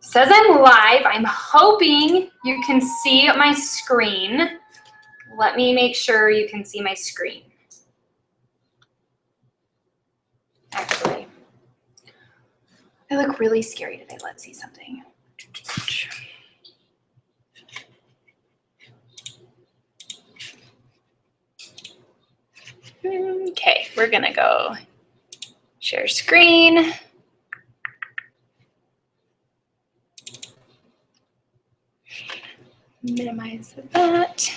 Says I'm live. I'm hoping you can see my screen. Let me make sure you can see my screen. Actually, I look really scary today. Let's see something. Okay, we're gonna go share screen. Minimize that.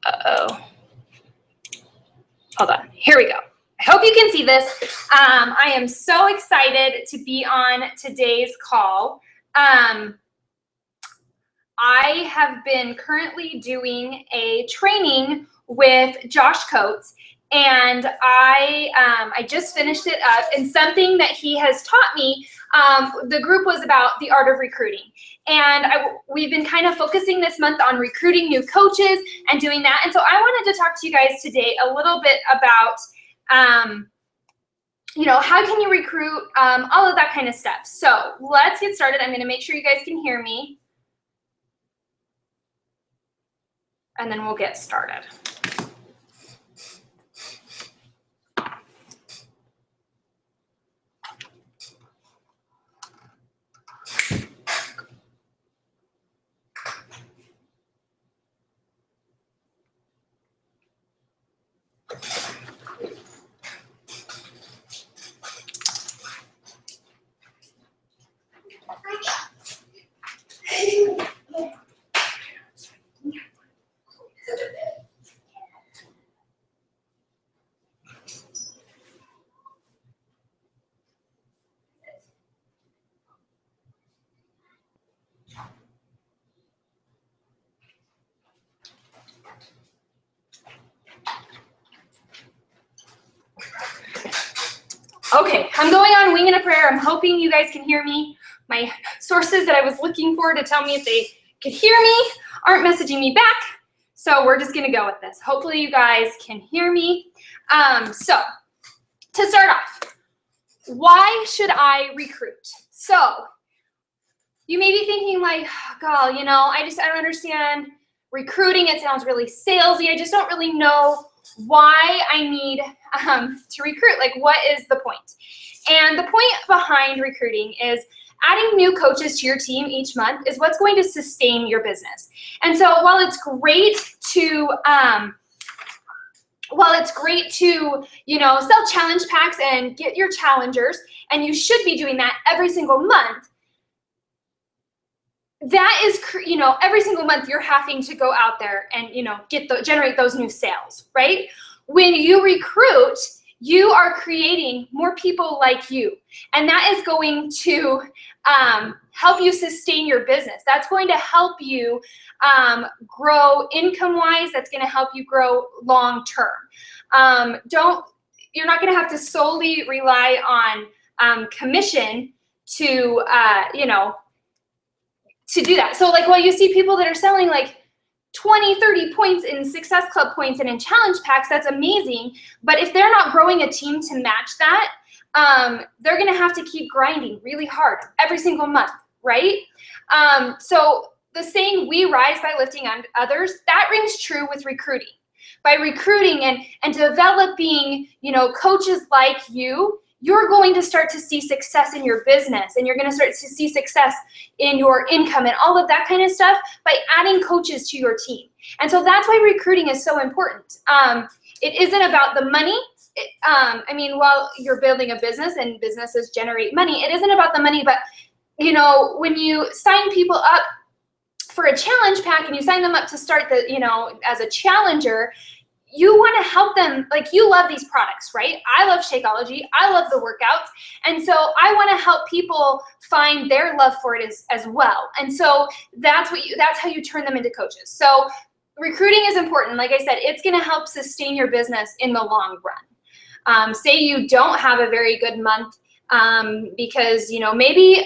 Uh-oh. Hold on. Here we go. I hope you can see this. I am so excited to be on today's call. I have been currently doing a training with Josh Coates, and I just finished it up. And something that he has taught me, the group was about the art of recruiting. And we've been kind of focusing this month on recruiting new coaches and doing that. And so I wanted to talk to you guys today a little bit about, how can you recruit, all of that kind of stuff. So let's get started. I'm going to make sure you guys can hear me. And then we'll get started. Okay, I'm going on wing and a prayer. I'm hoping you guys can hear me. My sources that I was looking for to tell me if they could hear me aren't messaging me back. So we're just gonna go with this. Hopefully you guys can hear me. So to start off, why should I recruit? So you may be thinking like, God, I don't understand recruiting. It sounds really salesy. I just don't really know why I need to recruit. Like, what is the point? And the point behind recruiting is adding new coaches to your team each month is what's going to sustain your business. And so while it's great to sell challenge packs and get your challengers, and you should be doing that every single month, that is, every single month you're having to go out there and, generate those new sales, right? When you recruit, you are creating more people like you, and that is going to help you sustain your business. That's going to help you grow income-wise. That's going to help you grow long-term. You're not going to have to solely rely on commission to do that. So like, while you see people that are selling like 20, 30 points in Success Club points and in challenge packs, that's amazing. But if they're not growing a team to match that, they're going to have to keep grinding really hard every single month, right? So the saying, we rise by lifting on others, that rings true with recruiting. By recruiting and developing, coaches like you're going to start to see success in your business, and you're going to start to see success in your income and all of that kind of stuff by adding coaches to your team. And so that's why recruiting is so important. It isn't about the money. While you're building a business and businesses generate money, it isn't about the money, but when you sign people up for a challenge pack and you sign them up to start as a challenger, you want to help them. Like, you love these products, right? I love Shakeology. I love the workouts. And so I want to help people find their love for it as well. And so that's how you turn them into coaches. So recruiting is important. Like I said, it's going to help sustain your business in the long run. Say you don't have a very good month because, maybe,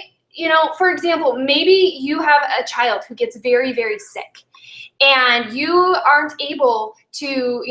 for example, maybe you have a child who gets very, very sick, and you aren't able to,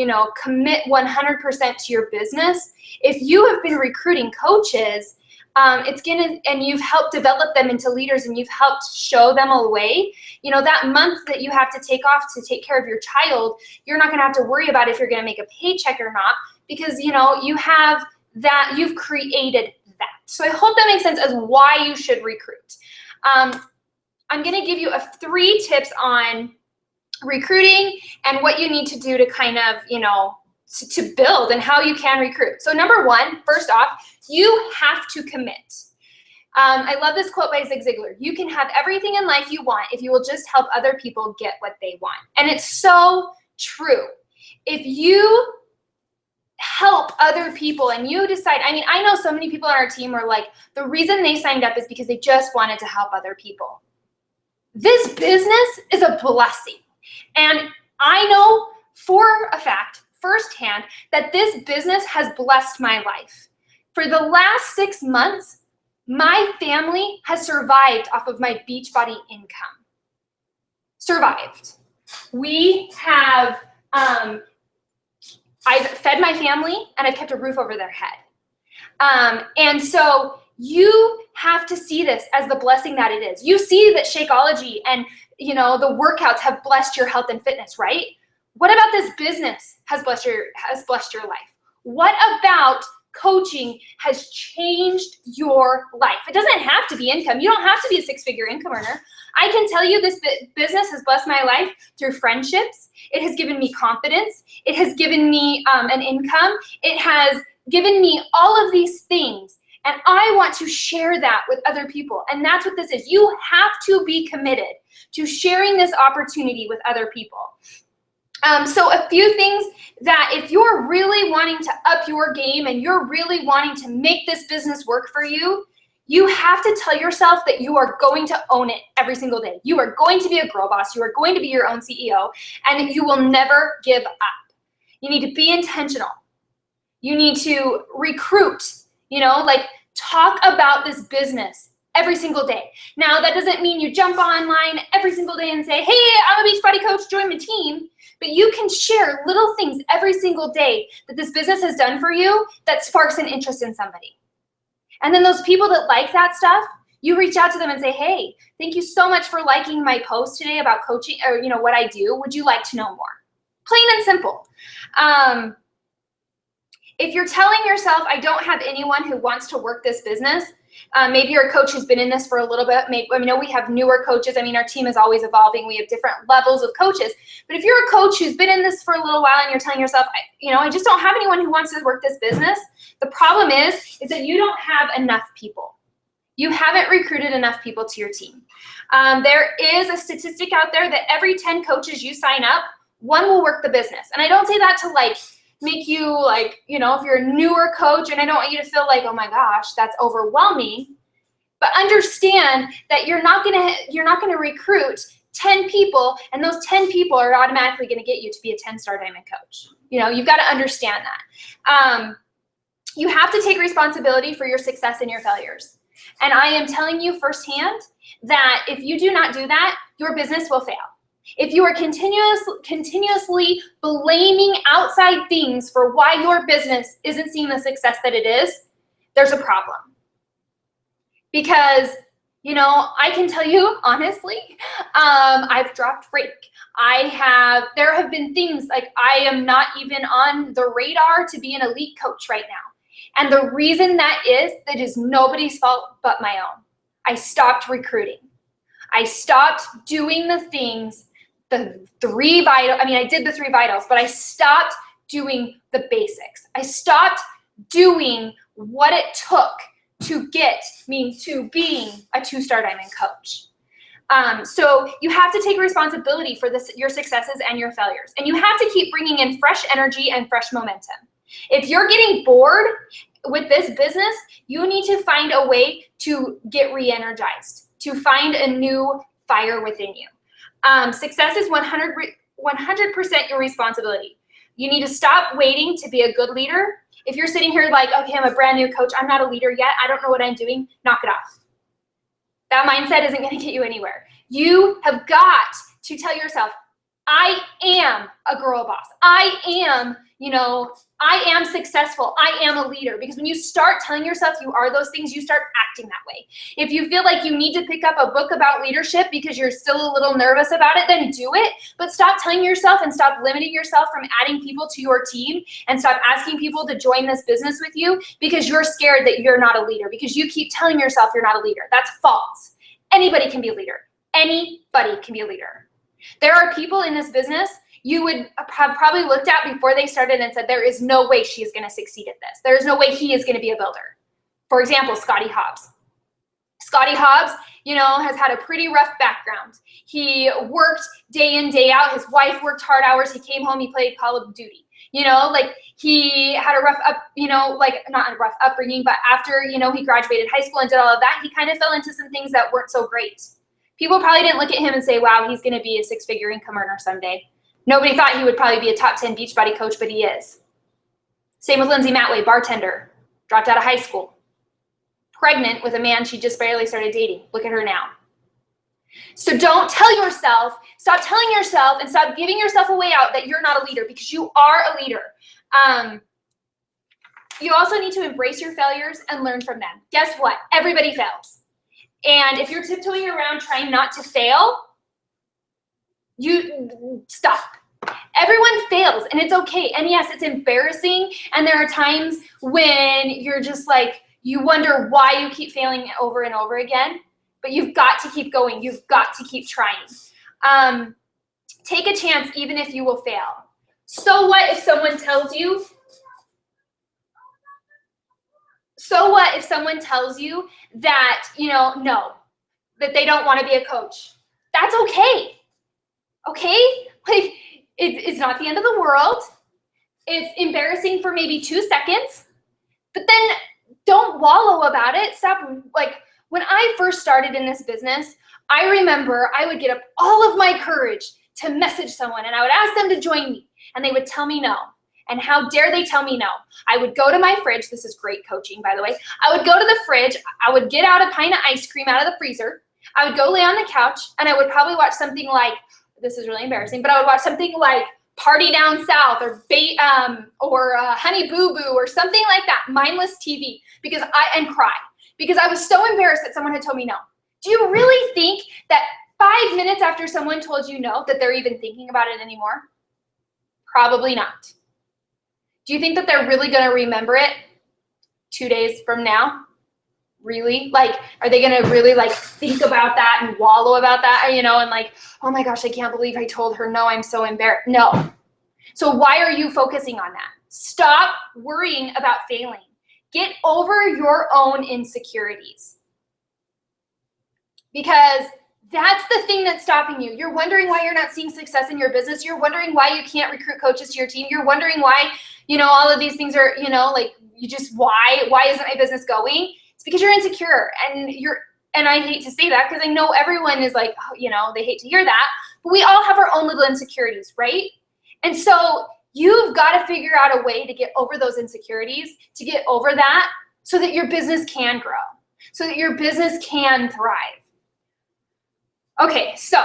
commit 100% to your business. If you have been recruiting coaches, And you've helped develop them into leaders, and you've helped show them a way. You know, that month that you have to take off to take care of your child, you're not gonna have to worry about if you're gonna make a paycheck or not, because you know, you have that, you've created that. So I hope that makes sense as why you should recruit. I'm gonna give you 3 tips on recruiting and what you need to do to kind of, you know, to build and how you can recruit. So number 1, first off, you have to commit. I love this quote by Zig Ziglar. You can have everything in life you want if you will just help other people get what they want. And it's so true. If you help other people and you decide, I mean, I know so many people on our team are like, the reason they signed up is because they just wanted to help other people. This business is a blessing. And I know for a fact, firsthand, that this business has blessed my life. For the last 6 months, my family has survived off of my Beachbody income. Survived. We have, I've fed my family and I've kept a roof over their head. And so you have to see this as the blessing that it is. You see that Shakeology and, you know, the workouts have blessed your health and fitness, right? What about this business has blessed your life? What about coaching has changed your life? It doesn't have to be income. You don't have to be a 6-figure income earner. I can tell you this business has blessed my life through friendships. It has given me confidence. It has given me an income. It has given me all of these things. And I want to share that with other people. And that's what this is. You have to be committed to sharing this opportunity with other people. So a few things that if you're really wanting to up your game and you're really wanting to make this business work for you, you have to tell yourself that you are going to own it every single day. You are going to be a girl boss. You are going to be your own CEO, and you will never give up. You need to be intentional. You need to recruit, you know, like talk about this business every single day. Now, that doesn't mean you jump online every single day and say, hey, I'm a Beachbody coach, join my team. But you can share little things every single day that this business has done for you that sparks an interest in somebody. And then those people that like that stuff, you reach out to them and say, hey, thank you so much for liking my post today about coaching, or you know what I do. Would you like to know more? Plain and simple. If you're telling yourself, I don't have anyone who wants to work this business, maybe you're a coach who's been in this for a little bit. Maybe, I know we have newer coaches. I mean, our team is always evolving. We have different levels of coaches. But if you're a coach who's been in this for a little while and you're telling yourself, I just don't have anyone who wants to work this business, the problem is that you don't have enough people. You haven't recruited enough people to your team. There is a statistic out there that every 10 coaches you sign up, 1 will work the business. And I don't say that to make you if you're a newer coach, and I don't want you to feel like, oh my gosh, that's overwhelming. But understand that you're not gonna recruit 10 people, and those 10 people are automatically gonna get you to be a 10-star diamond coach. You've got to understand that. You have to take responsibility for your success and your failures. And I am telling you firsthand that if you do not do that, your business will fail. If you are continuously blaming outside things for why your business isn't seeing the success that it is, there's a problem. Because, I can tell you honestly, I've dropped rank. There have been things like I am not even on the radar to be an elite coach right now. And the reason that is nobody's fault but my own. I stopped recruiting. I stopped doing the things, I did the 3 vitals, but I stopped doing the basics. I stopped doing what it took to get me to being a 2-star diamond coach. So you have to take responsibility for your successes and your failures. And you have to keep bringing in fresh energy and fresh momentum. If you're getting bored with this business, you need to find a way to get re-energized, to find a new fire within you. Success is 100% your responsibility. You need to stop waiting to be a good leader. If you're sitting here like, okay, I'm a brand new coach, I'm not a leader yet, I don't know what I'm doing, knock it off. That mindset isn't going to get you anywhere. You have got to tell yourself, I am a girl boss. I am, I am successful. I am a leader. Because when you start telling yourself you are those things, you start acting that way. If you feel like you need to pick up a book about leadership because you're still a little nervous about it, then do it. But stop telling yourself and stop limiting yourself from adding people to your team, and stop asking people to join this business with you because you're scared that you're not a leader, because you keep telling yourself you're not a leader. That's false. Anybody can be a leader. Anybody can be a leader. There are people in this business you would have probably looked at before they started and said, there is no way she is going to succeed at this. There is no way he is going to be a builder. For example, Scotty Hobbs. Scotty Hobbs, has had a pretty rough background. He worked day in, day out. His wife worked hard hours. He came home, he played Call of Duty. He had a rough not a rough upbringing, but after, he graduated high school and did all of that, he kind of fell into some things that weren't so great. People probably didn't look at him and say, wow, he's going to be a six-figure income earner someday. Nobody thought he would probably be a top 10 Beachbody coach, but he is. Same with Lindsay Matway, bartender, dropped out of high school, pregnant with a man she just barely started dating. Look at her now. So don't tell yourself, stop telling yourself and stop giving yourself a way out that you're not a leader, because you are a leader. You also need to embrace your failures and learn from them. Guess what? Everybody fails. And if you're tiptoeing around trying not to fail, you stop. Everyone fails, and it's okay. And yes, it's embarrassing. And there are times when you're just like, you wonder why you keep failing over and over again, but you've got to keep going. You've got to keep trying. Take a chance even if you will fail. So what if someone tells you, that, no, that they don't want to be a coach? That's okay. Okay? Like, it's not the end of the world. It's embarrassing for maybe 2 seconds, but then don't wallow about it. Stop. When I first started in this business, I remember I would get up all of my courage to message someone, and I would ask them to join me, and they would tell me no. And how dare they tell me no? I would go to my fridge. This is great coaching, by the way. I would go to the fridge. I would get out a pint of ice cream out of the freezer. I would go lay on the couch, and I would probably watch something like, this is really embarrassing, but I would watch something like Party Down South or Honey Boo Boo or something like that, mindless TV, and cry, because I was so embarrassed that someone had told me no. Do you really think that 5 minutes after someone told you no, that they're even thinking about it anymore? Probably not. Do you think that they're really going to remember it 2 days from now? Really? Are they going to really think about that and wallow about that, and oh my gosh, I can't believe I told her no, I'm so embarrassed. No. So why are you focusing on that? Stop worrying about failing. Get over your own insecurities, because that's the thing that's stopping you. You're wondering why you're not seeing success in your business. You're wondering why you can't recruit coaches to your team. You're wondering why, all of these things are, why isn't my business going? It's because you're insecure, and I hate to say that because I know everyone is like, they hate to hear that, but we all have our own little insecurities, right? And so you've got to figure out a way to get over those insecurities, to get over that so that your business can grow, so that your business can thrive. Okay, so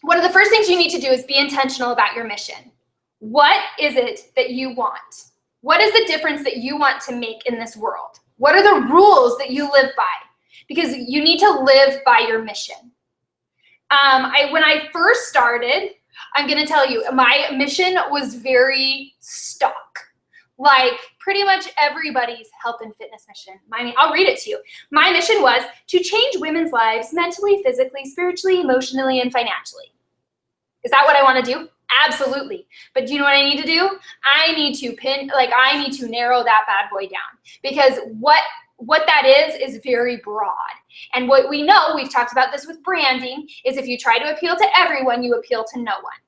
one of the first things you need to do is be intentional about your mission. What is it that you want? What is the difference that you want to make in this world? What are the rules that you live by? Because you need to live by your mission. When I first started, I'm going to tell you, my mission was very stuck. Pretty much everybody's health and fitness mission. I'll read it to you. My mission was to change women's lives mentally, physically, spiritually, emotionally, and financially. Is that what I want to do? Absolutely. But do you know what I need to do? I need to narrow that bad boy down, because what that is very broad. And what we know, we've talked about this with branding, is if you try to appeal to everyone, you appeal to no one.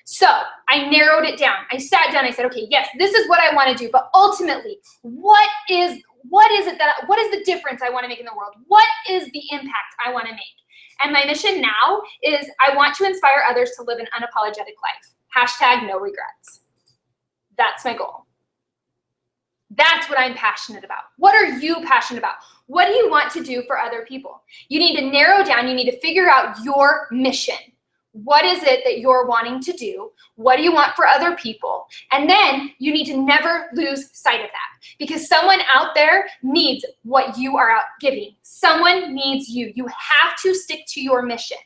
So I narrowed it down. I sat down, I said, okay, yes, this is what I want to do, but ultimately, what is the difference I want to make in the world? What is the impact I want to make? And my mission now is I want to inspire others to live an unapologetic life. #no regrets. That's my goal. That's what I'm passionate about. What are you passionate about? What do you want to do for other people? You need to narrow down. You need to figure out your mission. What is it that you're wanting to do? What do you want for other people? And then you need to never lose sight of that, because someone out there needs what you are out giving. Someone needs you. You have to stick to your mission.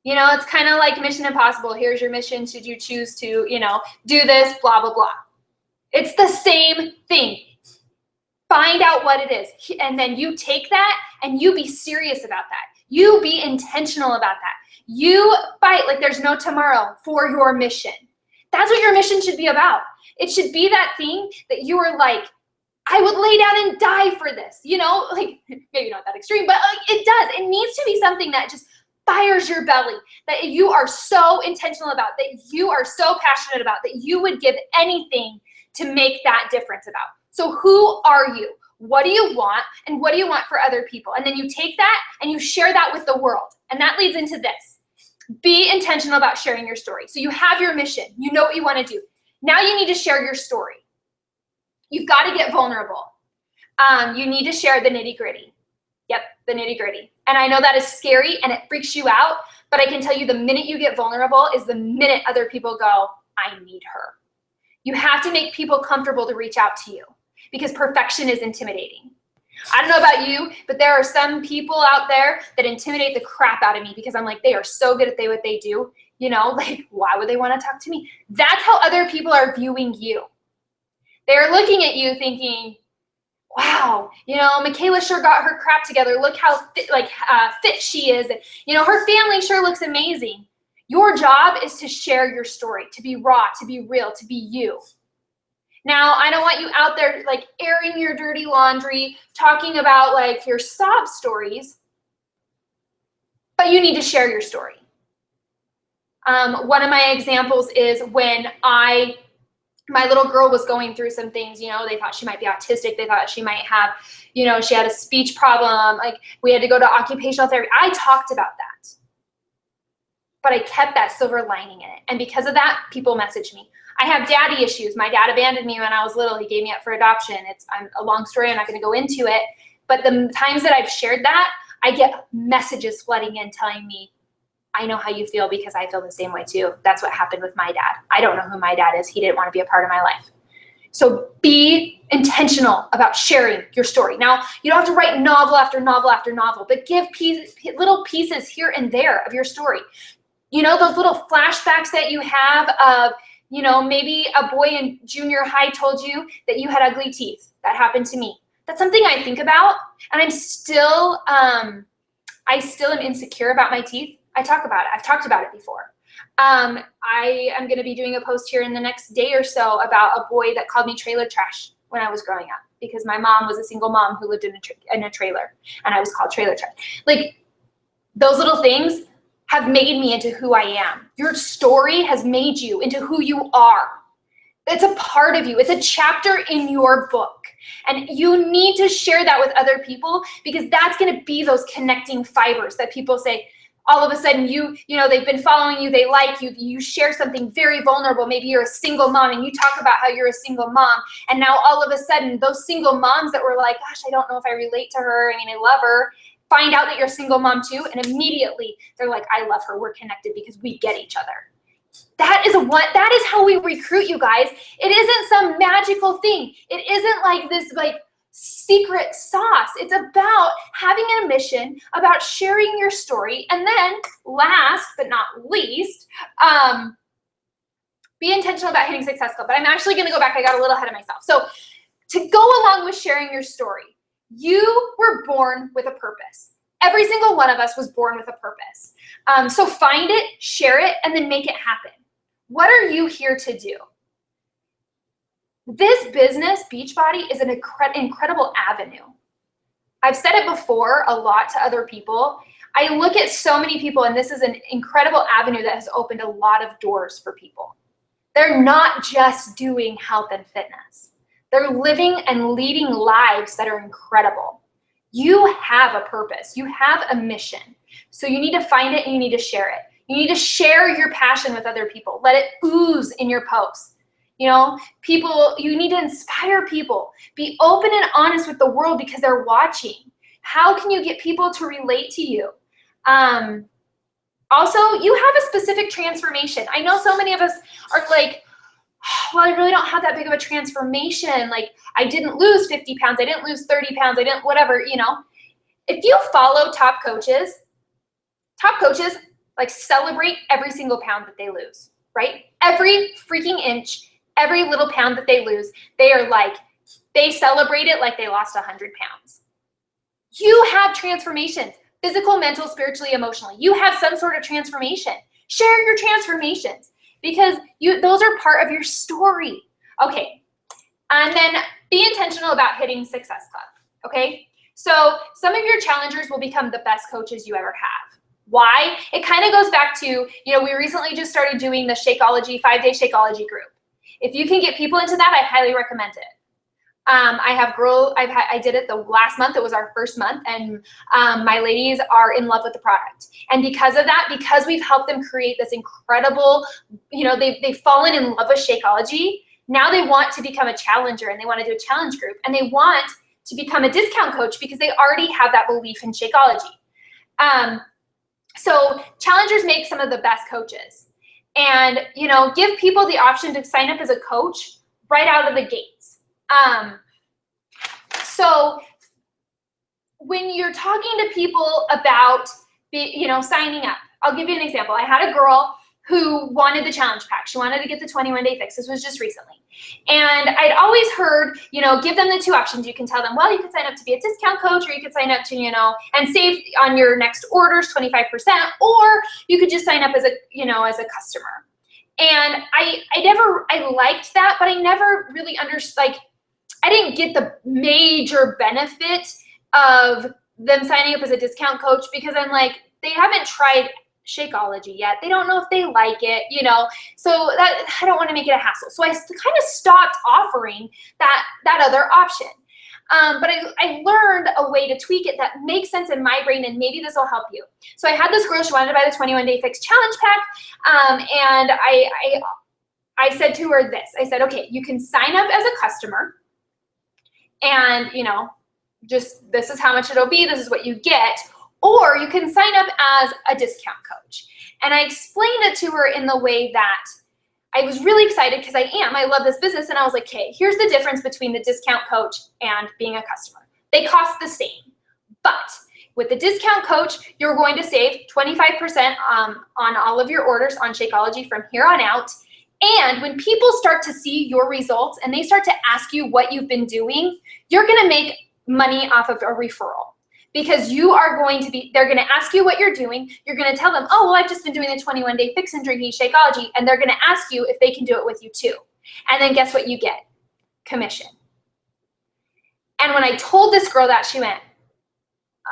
You know, it's kind of like Mission Impossible. Here's your mission. Should you choose to, you know, do this, blah, blah, blah. It's the same thing. Find out what it is. And then you take that and you be serious about that. You be intentional about that. You fight like there's no tomorrow for your mission. That's what your mission should be about. It should be that thing that you are like, I would lay down and die for this. You know, like maybe not that extreme, but like, it does. It needs to be something that just fires your belly, that you are so intentional about, that you are so passionate about, that you would give anything to make that difference about. So who are you? What do you want? And what do you want for other people? And then you take that and you share that with the world. And that leads into this. Be intentional about sharing your story. So you have your mission. You know what you want to do. Now you need to share your story. You've got to get vulnerable. You need to share the nitty-gritty. Yep, the nitty-gritty. And I know that is scary and it freaks you out, but I can tell you the minute you get vulnerable is the minute other people go, I need her. You have to make people comfortable to reach out to you, because perfection is intimidating. I don't know about you, but there are some people out there that intimidate the crap out of me, because I'm like, they are so good at what they do. You know, like, why would they want to talk to me? That's how other people are viewing you. They're looking at you thinking, wow, you know, Makala sure got her crap together. Look how fit she is. And, you know, her family sure looks amazing. Your job is to share your story, to be raw, to be real, to be you. Now, I don't want you out there like airing your dirty laundry, talking about like your sob stories, but you need to share your story. One of my examples is when my little girl was going through some things. You know, they thought she might be autistic. They thought she might have, you know, she had a speech problem. Like, we had to go to occupational therapy. I talked about that, but I kept that silver lining in it. And because of that, people messaged me. I have daddy issues. My dad abandoned me when I was little. He gave me up for adoption. It's a long story. I'm not going to go into it. But the times that I've shared that, I get messages flooding in telling me, I know how you feel, because I feel the same way too. That's what happened with my dad. I don't know who my dad is. He didn't want to be a part of my life. So be intentional about sharing your story. Now, you don't have to write novel after novel after novel, but give little pieces here and there of your story. You know, those little flashbacks that you have of, you know, maybe a boy in junior high told you that you had ugly teeth. That happened to me. That's something I think about, and I still am insecure about my teeth. I talk about it. I've talked about it before. I am going to be doing a post here in the next day or so about a boy that called me trailer trash when I was growing up, because my mom was a single mom who lived in a trailer, and I was called trailer trash. Like, those little things have made me into who I am. Your story has made you into who you are. It's a part of you. It's a chapter in your book. And you need to share that with other people, because that's going to be those connecting fibers that people say, all of a sudden you know, they've been following you, they like you, you share something very vulnerable. Maybe you're a single mom and you talk about how you're a single mom. And now all of a sudden those single moms that were like, gosh, I don't know if I relate to her. I mean, I love her. Find out that you're a single mom too. And immediately they're like, I love her. We're connected because we get each other. That is how we recruit, you guys. It isn't some magical thing. It isn't like this like secret sauce. It's about having a mission, about sharing your story. And then last but not least, be intentional about hitting Success Club. But I'm actually going to go back. I got a little ahead of myself. So to go along with sharing your story, you were born with a purpose. Every single one of us was born with a purpose. So find it, share it, and then make it happen. What are you here to do? This business, Beachbody, is an incredible avenue. I've said it before a lot to other people. I look at so many people, and this is an incredible avenue that has opened a lot of doors for people. They're not just doing health and fitness. They're living and leading lives that are incredible. You have a purpose. You have a mission. So you need to find it and you need to share it. You need to share your passion with other people. Let it ooze in your posts. You know, you need to inspire people. Be open and honest with the world because they're watching. How can you get people to relate to you? Also, you have a specific transformation. I know so many of us are like, well, I really don't have that big of a transformation. Like, I didn't lose 50 pounds. I didn't lose 30 pounds. I didn't, whatever, you know. If you follow top coaches like celebrate every single pound that they lose, right? Every freaking inch, every little pound that they lose, they celebrate it like they lost 100 pounds. You have transformations, physical, mental, spiritually, emotionally. You have some sort of transformation. Share your transformations because those are part of your story. Okay, and then be intentional about hitting Success Club, okay? So some of your challengers will become the best coaches you ever have. Why? It kind of goes back to, we recently just started doing the Shakeology, 5-day Shakeology group. If you can get people into that, I highly recommend it. I did it the last month. It was our first month, and my ladies are in love with the product. And because of that, because we've helped them create this incredible, they've fallen in love with Shakeology. Now they want to become a challenger, and they want to do a challenge group, and they want to become a discount coach because they already have that belief in Shakeology. So challengers make some of the best coaches, and give people the option to sign up as a coach right out of the gates. So when you're talking to people about signing up, I'll give you an example. I had a girl who wanted the challenge pack. She wanted to get the 21-day fix. This was just recently. And I'd always heard, give them the two options. You can tell them, well, you could sign up to be a discount coach, or you could sign up to, and save on your next orders 25%, or you could just sign up as a customer. And I liked that, but I never really understood, I didn't get the major benefit of them signing up as a discount coach because I'm like, they haven't tried Shakeology yet. They don't know if they like it, so that I don't want to make it a hassle. So I kind of stopped offering that other option. But I learned a way to tweak it that makes sense in my brain, and maybe this will help you. So I had this girl, she wanted to buy the 21-day fix challenge pack, and I said to her this. I said, okay, you can sign up as a customer, and just this is how much it'll be, this is what you get, or you can sign up as a discount coach. And I explained it to her in the way that I was really excited because I love this business, and I was like, okay, here's the difference between the discount coach and being a customer. They cost the same, but with the discount coach, you're going to save 25% on all of your orders on Shakeology from here on out. And when people start to see your results and they start to ask you what you've been doing, you're going to make money off of a referral. Because they're going to ask you what you're doing. You're going to tell them, oh, well, I've just been doing the 21-day fix and drinking Shakeology. And they're going to ask you if they can do it with you too. And then guess what you get? Commission. And when I told this girl that, she went,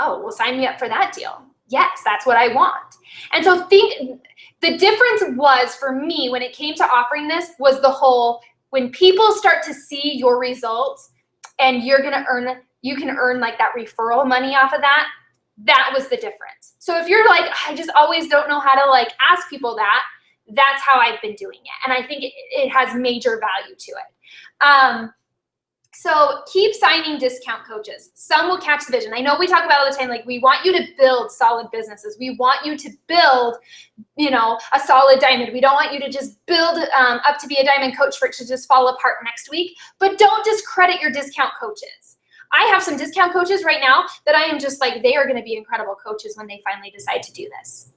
oh, well, sign me up for that deal. Yes, that's what I want. And so the difference was for me when it came to offering this was the whole, when people start to see your results and you can earn like that referral money off of that, that was the difference. So if you're like, I just always don't know how to ask people that, that's how I've been doing it. And I think it has major value to it. So keep signing discount coaches. Some will catch the vision. I know we talk about all the time, we want you to build solid businesses. We want you to build, a solid diamond. We don't want you to just build up to be a diamond coach for it to just fall apart next week. But don't discredit your discount coaches. I have some discount coaches right now that I am just like, they are going to be incredible coaches when they finally decide to do this.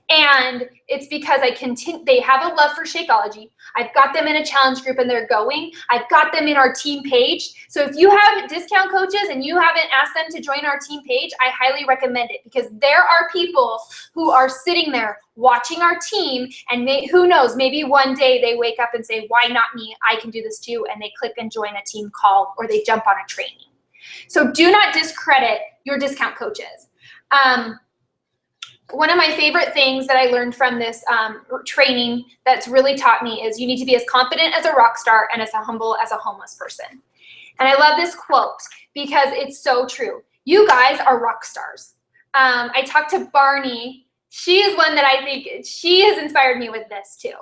And it's because they have a love for Shakeology. I've got them in a challenge group and they're going. I've got them in our team page. So if you have discount coaches and you haven't asked them to join our team page, I highly recommend it because there are people who are sitting there watching our team, and who knows, maybe one day they wake up and say, why not me? I can do this too. And they click and join a team call, or they jump on a training. So do not discredit your discount coaches. One of my favorite things that I learned from this training that's really taught me is you need to be as confident as a rock star and as humble as a homeless person. And I love this quote because it's so true. You guys are rock stars. I talked to Barney She is one that I think she has inspired me with this too.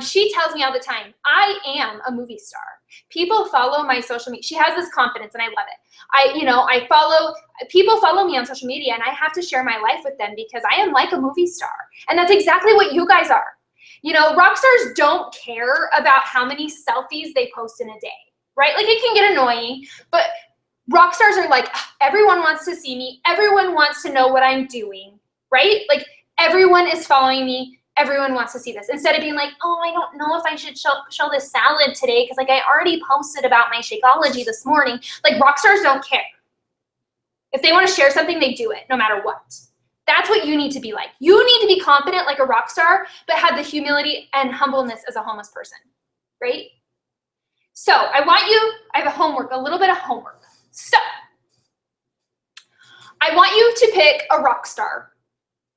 She tells me all the time, I am a movie star. People follow my social media. She has this confidence and I love it. People follow me on social media and I have to share my life with them because I am like a movie star. And that's exactly what you guys are. Rock stars don't care about how many selfies they post in a day, right? Like, it can get annoying, but rock stars are like, everyone wants to see me. Everyone wants to know what I'm doing. Right? Like, everyone is following me. Everyone wants to see this. Instead of being like, oh, I don't know if I should show this salad today because, like, I already posted about my Shakeology this morning. Like, rock stars don't care. If they want to share something, they do it no matter what. That's what you need to be like. You need to be confident like a rock star, but have the humility and humbleness as a homeless person, right? So I have a little bit of homework. So I want you to pick a rock star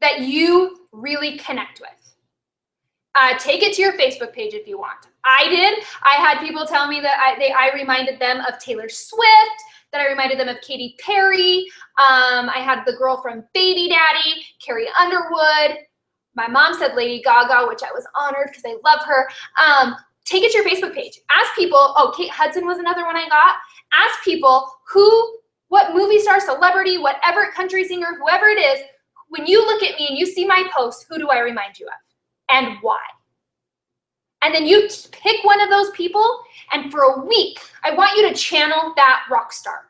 that you really connect with. Take it to your Facebook page if you want. I did. I had people tell me that I reminded them of Taylor Swift, that I reminded them of Katy Perry. I had the girl from Baby Daddy, Carrie Underwood. My mom said Lady Gaga, which I was honored because I love her. Take it to your Facebook page. Ask people, Kate Hudson was another one I got. Ask people what movie star, celebrity, whatever country singer, whoever it is, when you look at me and you see my post, who do I remind you of and why? And then you pick one of those people, and for a week, I want you to channel that rock star.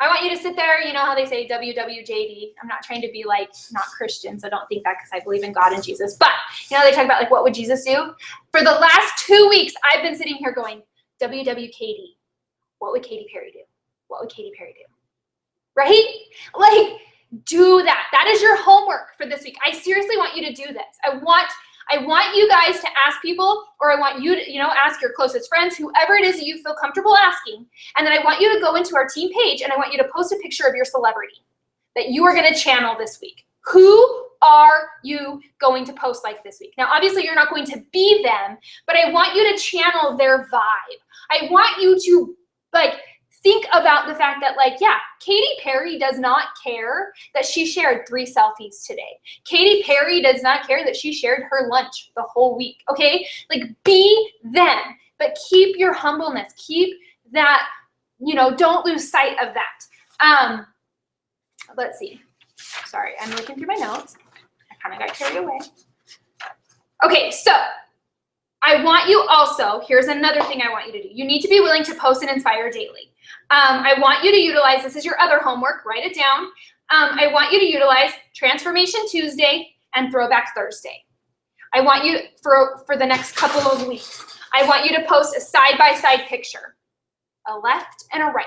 I want you to sit there, you know how they say WWJD. I'm not trying to be like not Christian, so don't think that because I believe in God and Jesus. But you know they talk about like what would Jesus do? For the last 2 weeks, I've been sitting here going, WWKD. What would Katy Perry do? What would Katy Perry do? Right? Like, do that. That is your homework for this week. I seriously want you to do this. I want you guys to ask people, or I want you to, ask your closest friends, whoever it is that you feel comfortable asking. And then I want you to go into our team page and I want you to post a picture of your celebrity that you are going to channel this week. Who are you going to post like this week? Now, obviously you're not going to be them, but I want you to channel their vibe. I want you to think about the fact that Katy Perry does not care that she shared 3 selfies today. Katy Perry does not care that she shared her lunch the whole week, okay? Be them, but keep your humbleness. Keep that, don't lose sight of that. Let's see. Sorry, I'm looking through my notes. I kind of got carried away. Okay, so I want you also, here's another thing I want you to do. You need to be willing to post and inspire daily. I want you to utilize, this is your other homework, write it down. I want you to utilize Transformation Tuesday and Throwback Thursday. I want you, for the next couple of weeks, I want you to post a side-by-side picture, a left and a right.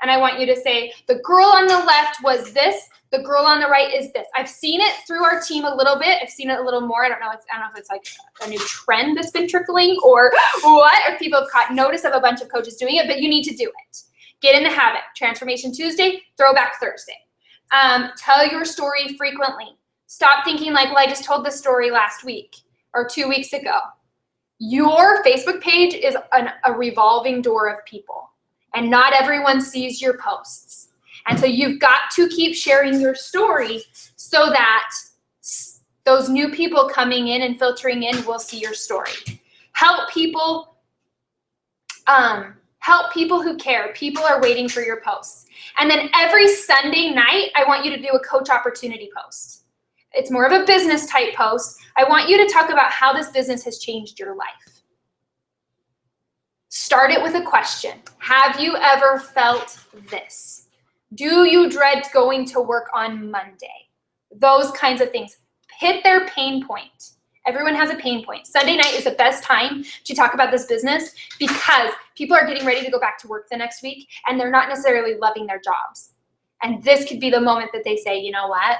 And I want you to say, the girl on the left was this, the girl on the right is this. I've seen it through our team a little bit. I've seen it a little more. I don't know if it's like a new trend that's been trickling or what, or people have caught notice of a bunch of coaches doing it, but you need to do it. Get in the habit. Transformation Tuesday, Throwback Thursday. Tell your story frequently. Stop thinking like, well, I just told this story last week or 2 weeks ago. Your Facebook page is a revolving door of people, and not everyone sees your posts. And so you've got to keep sharing your story so that those new people coming in and filtering in will see your story. Help people who care. People are waiting for your posts. And then every Sunday night, I want you to do a coach opportunity post. It's more of a business type post. I want you to talk about how this business has changed your life. Start it with a question. Have you ever felt this? Do you dread going to work on Monday? Those kinds of things. Hit their pain point. Everyone has a pain point. Sunday night is the best time to talk about this business because people are getting ready to go back to work the next week and they're not necessarily loving their jobs. And this could be the moment that they say, you know what?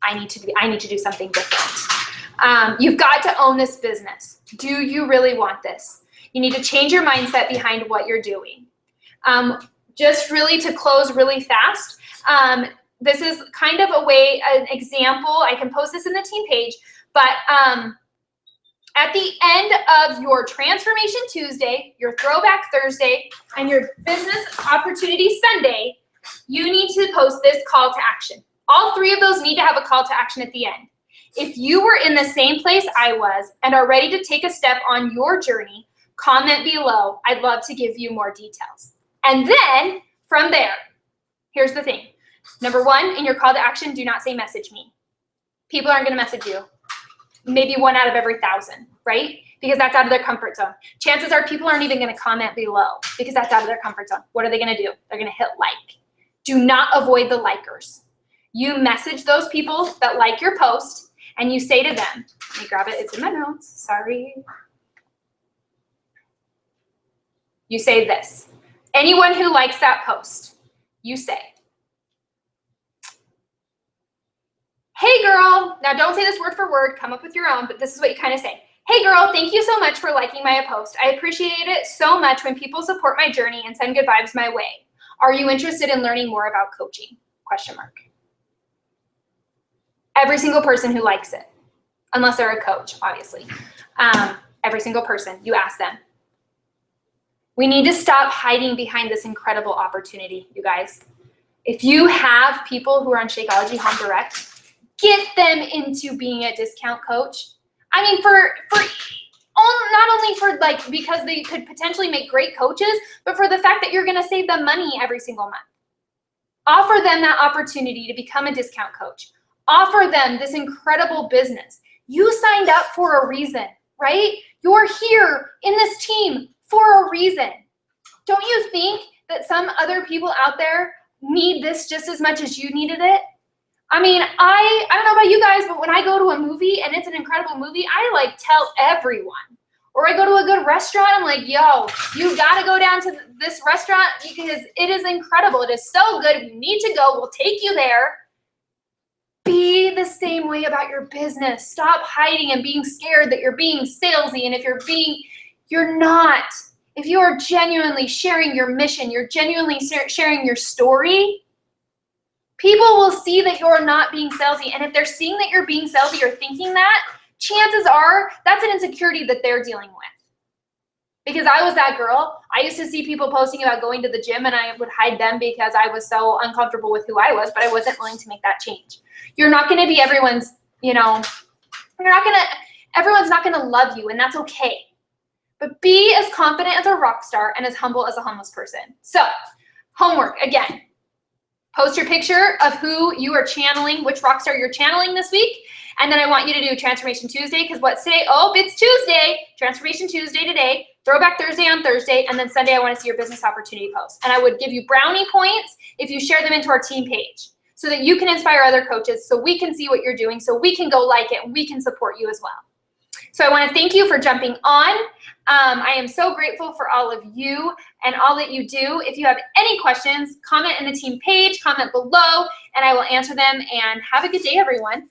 I need to do something different. You've got to own this business. Do you really want this? You need to change your mindset behind what you're doing. Just really to close really fast, this is kind of an example. I can post this in the team page, but at the end of your Transformation Tuesday, your Throwback Thursday, and your Business Opportunity Sunday, you need to post this call to action. All 3 of those need to have a call to action at the end. If you were in the same place I was and are ready to take a step on your journey, comment below. I'd love to give you more details. And then from there, here's the thing. Number 1, in your call to action, do not say message me. People aren't going to message you. Maybe 1 out of every 1,000, right? Because that's out of their comfort zone. Chances are people aren't even going to comment below because that's out of their comfort zone. What are they going to do? They're going to hit like. Do not avoid the likers. You message those people that like your post and you say to them, let me grab it, it's in my notes, sorry. You say this. Anyone who likes that post, you say, hey girl, now don't say this word for word, come up with your own, but this is what you kind of say. Hey girl, thank you so much for liking my post. I appreciate it so much when people support my journey and send good vibes my way. Are you interested in learning more about coaching? Question mark. Every single person who likes it, unless they're a coach, obviously. Every single person, you ask them. We need to stop hiding behind this incredible opportunity, you guys. If you have people who are on Shakeology Home Direct, get them into being a discount coach. I mean, not only for like, because they could potentially make great coaches, but for the fact that you're gonna save them money every single month. Offer them that opportunity to become a discount coach. Offer them this incredible business. You signed up for a reason, right? You're here in this team for a reason. Don't you think that some other people out there need this just as much as you needed it? I mean, I don't know about you guys, but when I go to a movie and it's an incredible movie, I like tell everyone. Or I go to a good restaurant, I'm like, yo, you gotta go down to this restaurant because it is incredible. It is so good. If you need to go, we'll take you there. Be the same way about your business. Stop hiding and being scared that you're being salesy. And if you're not. If you are genuinely sharing your mission, you're genuinely sharing your story, people will see that you're not being salesy. And if they're seeing that you're being salesy or thinking that, chances are that's an insecurity that they're dealing with. Because I was that girl. I used to see people posting about going to the gym and I would hide them because I was so uncomfortable with who I was, but I wasn't willing to make that change. You're not going to be everyone's, everyone's not going to love you, and that's okay. But be as confident as a rock star and as humble as a homeless person. So, homework, again. Post your picture of who you are channeling, which rock star you're channeling this week. And then I want you to do Transformation Tuesday, because what's today? Oh, it's Tuesday. Transformation Tuesday today. Throwback Thursday on Thursday. And then Sunday, I want to see your business opportunity post. And I would give you brownie points if you share them into our team page so that you can inspire other coaches, so we can see what you're doing, so we can go like it, and we can support you as well. So I want to thank you for jumping on. I am so grateful for all of you and all that you do. If you have any questions, comment in the team page, comment below, and I will answer them. And have a good day, everyone.